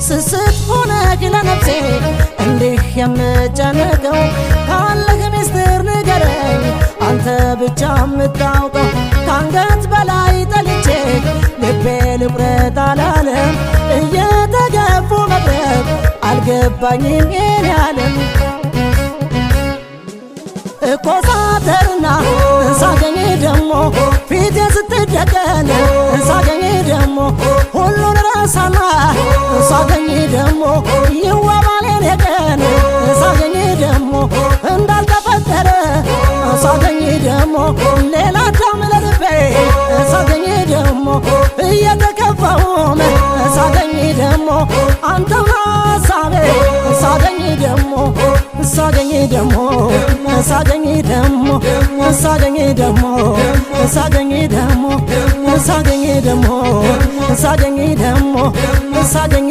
ስስት ሆነ ለነፍሴ እንዲህ የምጨነቀው ካለህ ሚስጥር ንገረኝ አንተ ብቻ የምታውቀው ከአንገት በላይ ጠልቼ ልቤ ልቁረጥ አላለም እየተገፉ መቅረብ አልገባኝም የኔ ዓለም እኮሳተርና ሳገኝ ደሞ ፊቴ ስትደቀን ሳገኝ ደሞ ሁሉን ረሳና ሳገኝ ደሞ ይዋባሌን የቀን ሳገኝ ደሞ እንዳልተፈጠረ ሳገኝ ደሞ ሌላ ዳም ለልቤ ሳገኝ ደሞ እየተከፋውም ሳገኝ ደሞ አንተው ሀሳቤ ሳገኝ ደሞ ሳገኝ ደሞ ሳገኝ ደሞ ሳገኝ ደሞ ሳገኝ ደሞ ሳገኝ ደሞ ሳገኝ ደሞ ሳገኝ